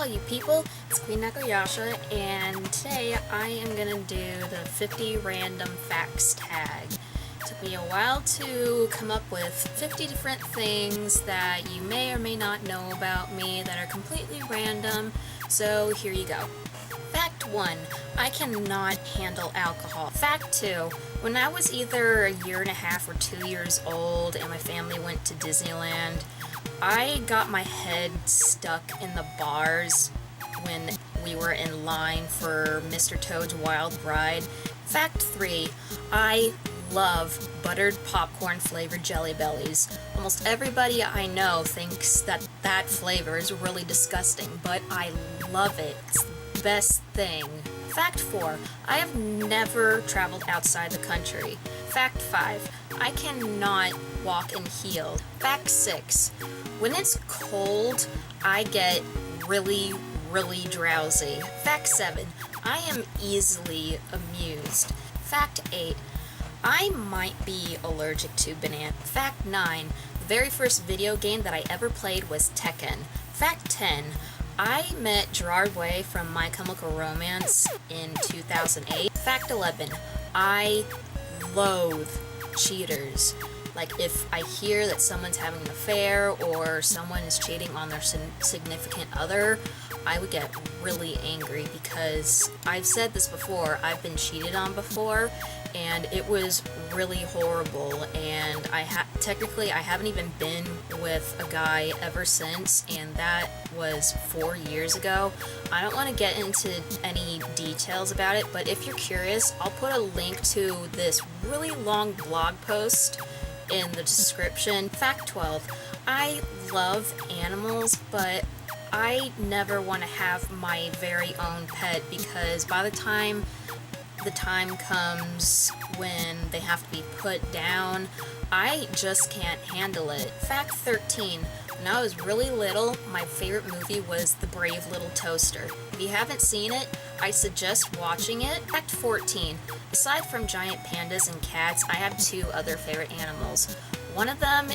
all you people, it's Queen Nakoyasha, and today I am gonna do the 50 random facts tag. It took me a while to come up with 50 different things that you may or may not know about me that are completely random, so here you go. Fact 1, I cannot handle alcohol. Fact 2, when I was either a year and a half or 2 years old and my family went to Disneyland, I got my head stuck in the bars when we were in line for Mr. Toad's Wild Ride. Fact 3, I love buttered popcorn flavored Jelly Bellies. Almost everybody I know thinks that that flavor is really disgusting, but I love it. It's the best thing. Fact 4, I have never traveled outside the country. Fact 5, I cannot walk in heels. Fact 6, when it's cold, I get really drowsy. Fact 7, I am easily amused. Fact 8, I might be allergic to banana. Fact 9, the very first video game that I ever played was Tekken. Fact 10, I met Gerard Way from My Chemical Romance in 2008. Fact 11, I loathe cheaters. Like, if I hear that someone's having an affair or someone is cheating on their significant other, I would get really angry because I've said this before, I've been cheated on before, and it was really horrible, and technically I haven't even been with a guy ever since, and that was 4 years ago. I don't want to get into any details about it, but if you're curious, I'll put a link to this really long blog post in the description. Fact 12, I love animals, but I never want to have my very own pet because by the time comes when they have to be put down, I just can't handle it. Fact 13, when I was really little, my favorite movie was The Brave Little Toaster. If you haven't seen it, I suggest watching it. Fact 14, aside from giant pandas and cats, I have 2 other favorite animals. One of them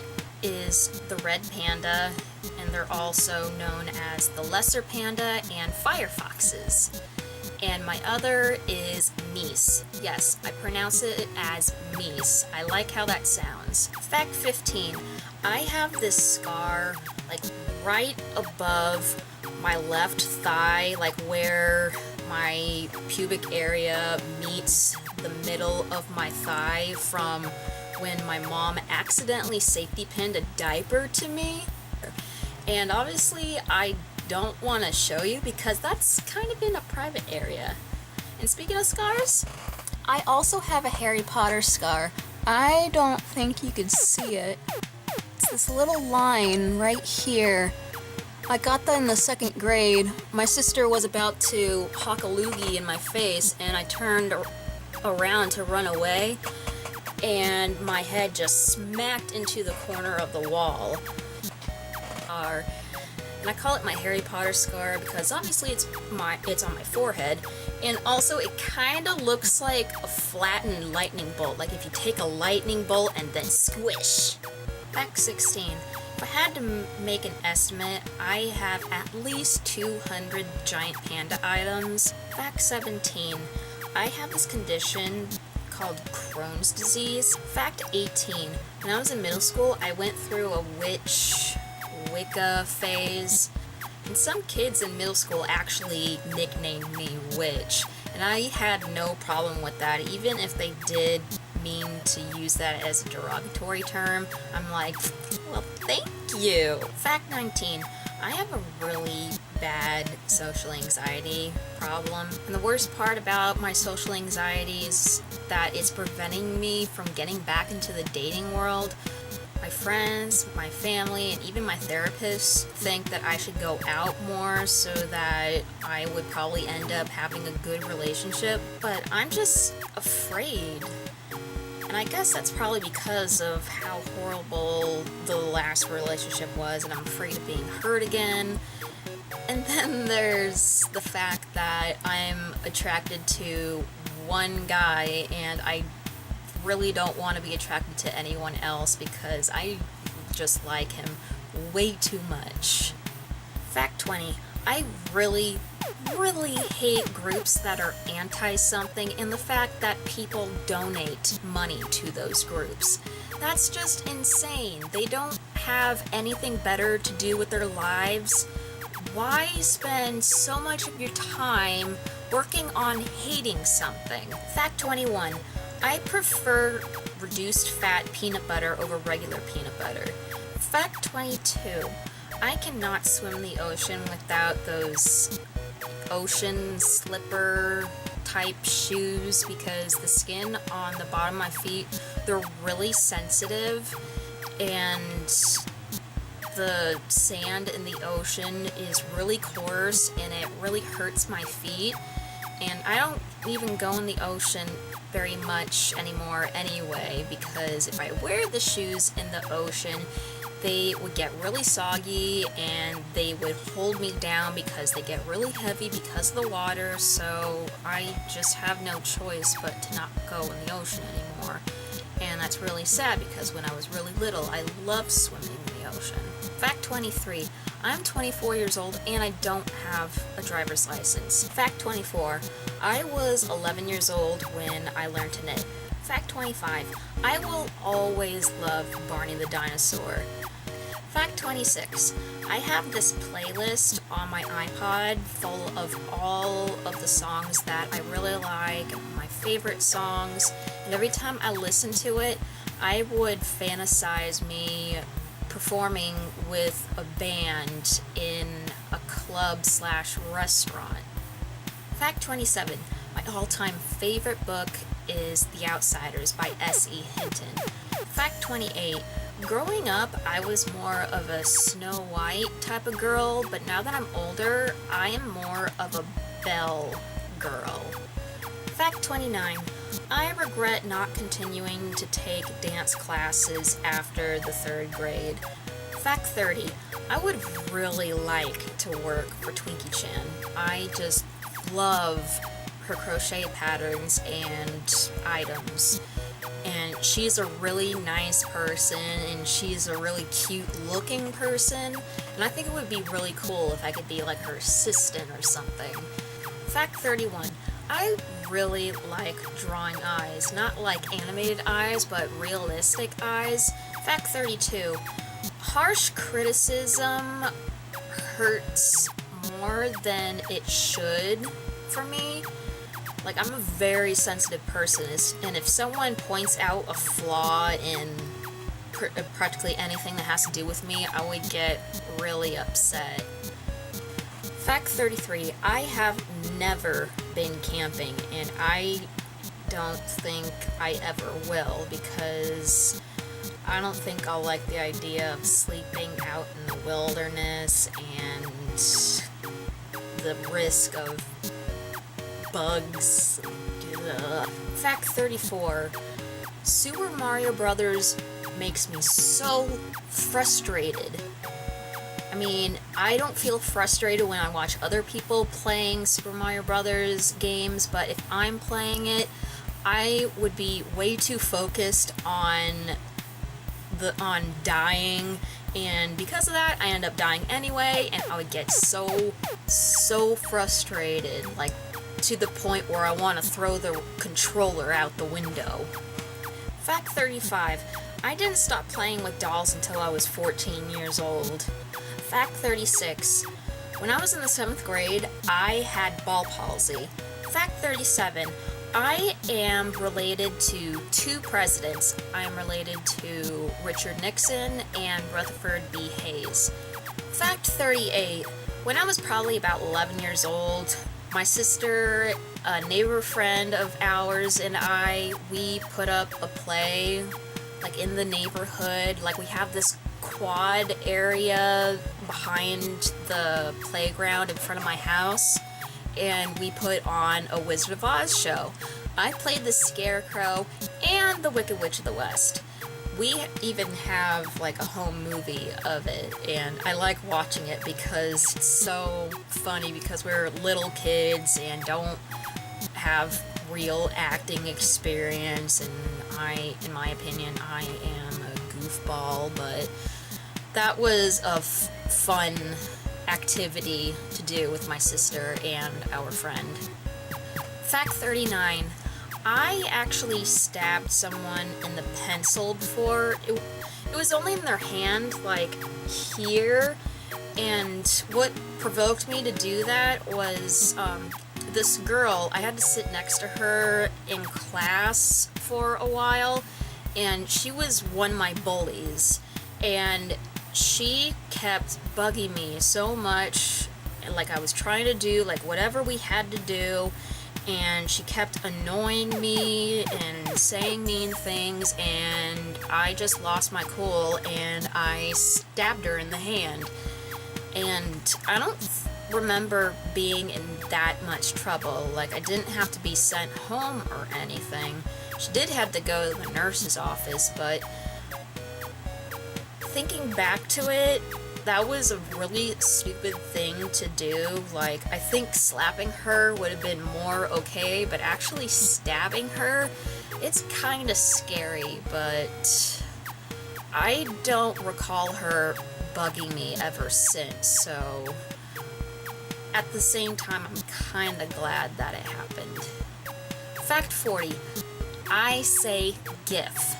is the red panda, and they're also known as the lesser panda and fire foxes. And my other is meese. Yes, I pronounce it as meese. I like how that sounds. Fact 15, I have this scar like right above my left thigh, like where my pubic area meets the middle of my thigh from when my mom accidentally safety pinned a diaper to me. And obviously I don't want to show you because that's kind of in a private area. And speaking of scars, I also have a Harry Potter scar. I don't think you can see it. It's this little line right here. I got that in the 2nd grade. My sister was about to hawk a loogie in my face and I turned around to run away and my head just smacked into the corner of the wall. And I call it my Harry Potter scar because obviously it's on my forehead, and also it kind of looks like a flattened lightning bolt, like if you take a lightning bolt and then squish. Fact 16, if I had to make an estimate, I have at least 200 giant panda items. Fact 17, I have this condition called Crohn's disease. Fact 18, when I was in middle school, I went through a Wicca phase, and some kids in middle school actually nicknamed me Witch, and I had no problem with that, even if they did mean to use that as a derogatory term. I'm like, well, thank you. Fact 19, I have a really bad social anxiety problem, and the worst part about my social anxiety is that it's preventing me from getting back into the dating world. My friends, my family, and even my therapist think that I should go out more so that I would probably end up having a good relationship, but I'm just afraid. And I guess that's probably because of how horrible the last relationship was, and I'm afraid of being hurt again. And then there's the fact that I'm attracted to one guy, and I really don't want to be attracted to anyone else because I just like him way too much. Fact 20, I really, really hate groups that are anti-something and the fact that people donate money to those groups. That's just insane. They don't have anything better to do with their lives. Why spend so much of your time working on hating something? Fact 21. I prefer reduced fat peanut butter over regular peanut butter. Fact 22. I cannot swim in the ocean without those ocean slipper type shoes because the skin on the bottom of my feet, they're really sensitive, and the sand in the ocean is really coarse and it really hurts my feet, and I don't even go in the ocean very much anymore anyway, because if I wear the shoes in the ocean, they would get really soggy and they would hold me down because they get really heavy because of the water, so I just have no choice but to not go in the ocean anymore. And that's really sad because when I was really little, I loved swimming in the ocean. Fact 23. I'm 24 years old and I don't have a driver's license. Fact 24. I was 11 years old when I learned to knit. Fact 25. I will always love Barney the Dinosaur. Fact 26. I have this playlist on my iPod full of all of the songs that I really like, my favorite songs, and every time I listen to it, I would fantasize me performing with a band in a club/restaurant. Fact 27. My all-time favorite book is The Outsiders by S.E. Hinton. Fact 28. Growing up, I was more of a Snow White type of girl, but now that I'm older, I am more of a Belle girl. Fact 29. I regret not continuing to take dance classes after the 3rd grade. Fact 30. I would really like to work for Twinkie Chan. I just love her crochet patterns and items. And she's a really nice person, and she's a really cute looking person, and I think it would be really cool if I could be like her assistant or something. Fact 31. I really like drawing eyes, not like animated eyes, but realistic eyes. Fact 32. Harsh criticism hurts more than it should for me. Like, I'm a very sensitive person, and if someone points out a flaw in practically anything that has to do with me, I would get really upset. Fact 33. I have never been camping, and I don't think I ever will, because I don't think I'll like the idea of sleeping out in the wilderness and the risk of bugs. Ugh. Fact 34. Super Mario Brothers makes me so frustrated. I mean, I don't feel frustrated when I watch other people playing Super Mario Brothers games, but if I'm playing it, I would be way too focused on dying, and because of that, I end up dying anyway, and I would get so frustrated, like, to the point where I want to throw the controller out the window. Fact 35. I didn't stop playing with dolls until I was 14 years old. Fact 36. When I was in the 7th grade, I had ball palsy. Fact 37. I am related to 2 presidents. I am related to Richard Nixon and Rutherford B. Hayes. Fact 38. When I was probably about 11 years old, my sister, a neighbor friend of ours, and we put up a play, like, in the neighborhood. Like, we have this quad area behind the playground in front of my house, and we put on a Wizard of Oz show. I played the Scarecrow and the Wicked Witch of the West. We even have, like, a home movie of it, and I like watching it because it's so funny, because we're little kids and don't have real acting experience, and in my opinion, I am a goofball, but that was a fun activity to do with my sister and our friend. Fact 39. I actually stabbed someone in the pencil before. It was only in their hand, like here, and what provoked me to do that was this girl. I had to sit next to her in class for a while, and she was one of my bullies, and she kept bugging me so much, like I was trying to do like whatever we had to do, and she kept annoying me and saying mean things, and I just lost my cool and I stabbed her in the hand. And I don't remember being in that much trouble. Like, I didn't have to be sent home or anything. She did have to go to the nurse's office, but thinking back to it, that was a really stupid thing to do. Like, I think slapping her would have been more okay, but actually stabbing her, it's kind of scary. But I don't recall her bugging me ever since, so at the same time, I'm kind of glad that it happened. Fact 40. I say GIF,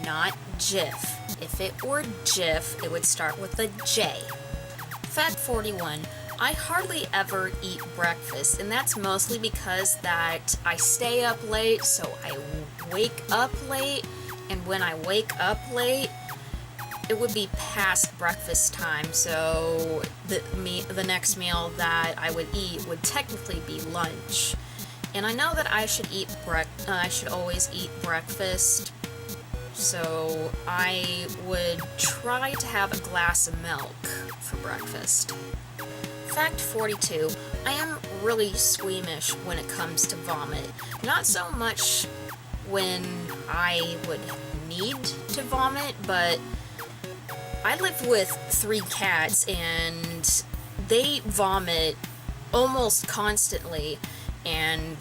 not GIF. If it were GIF, it would start with a J. Fact 41. I hardly ever eat breakfast, and that's mostly because that I stay up late, so I wake up late, and when I wake up late, it would be past breakfast time, so the next meal that I would eat would technically be lunch. And I know that I should always eat breakfast, so I would try to have a glass of milk for breakfast. Fact 42. I am really squeamish when it comes to vomit. Not so much when I would need to vomit, but I live with 3 cats and they vomit almost constantly, and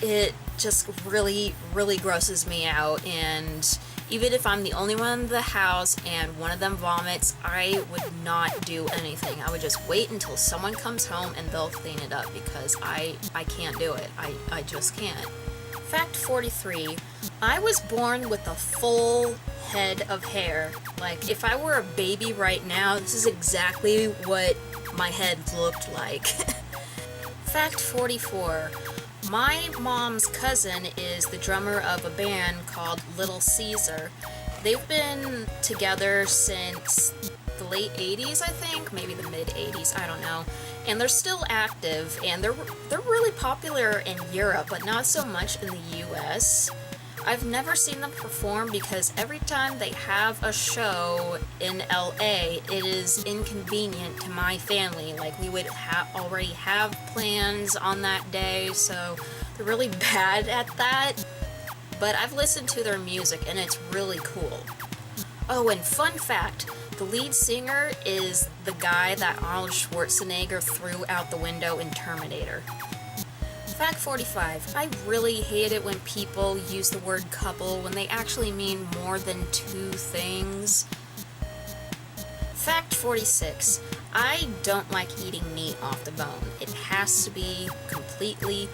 it just really, really grosses me out. And even if I'm the only one in the house and one of them vomits, I would not do anything. I would just wait until someone comes home and they'll clean it up, because I can't do it. I just can't. Fact 43. I was born with a full head of hair. Like, if I were a baby right now, this is exactly what my head looked like. Fact 44. My mom's cousin is the drummer of a band called Little Caesar. They've been together since the late 80s, I think, maybe the mid 80s, I don't know. And they're still active, and they're really popular in Europe, but not so much in the US. I've never seen them perform because every time they have a show in LA, it is inconvenient to my family. Like, we would already have plans on that day, so they're really bad at that. But I've listened to their music and it's really cool. Oh, and fun fact, the lead singer is the guy that Arnold Schwarzenegger threw out the window in Terminator. Fact 45. I really hate it when people use the word couple when they actually mean more than 2 things. Fact 46. I don't like eating meat off the bone. It has to be completely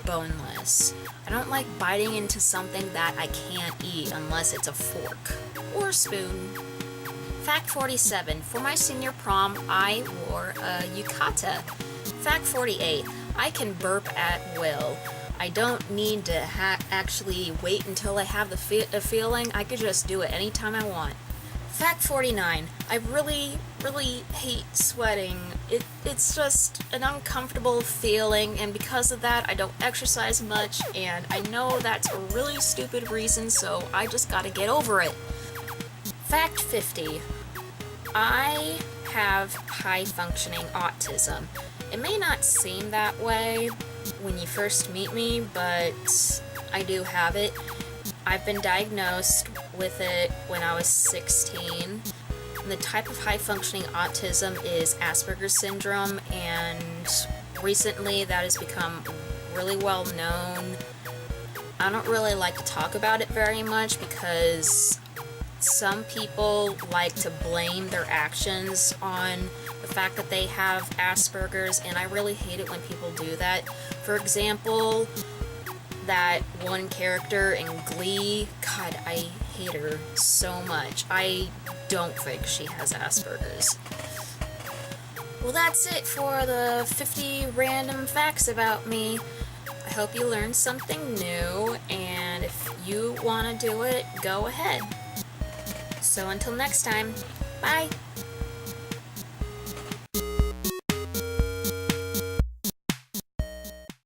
boneless. I don't like biting into something that I can't eat unless it's a fork or a spoon. Fact 47. For my senior prom, I wore a yukata. Fact 48. I can burp at will. I don't need to actually wait until I have the feeling. I could just do it anytime I want. Fact 49. I really, really hate sweating. It's just an uncomfortable feeling, and because of that, I don't exercise much, and I know that's a really stupid reason, so I just gotta get over it. Fact 50. I have high-functioning autism. It may not seem that way when you first meet me, but I do have it. I've been diagnosed with it when I was 16. And the type of high-functioning autism is Asperger's syndrome, and recently that has become really well known. I don't really like to talk about it very much because some people like to blame their actions on the fact that they have Asperger's, and I really hate it when people do that. For example, that one character in Glee, God, I hate her so much. I don't think she has Asperger's. Well, that's it for the 50 random facts about me. I hope you learned something new, and if you want to do it, go ahead. So until next time, bye!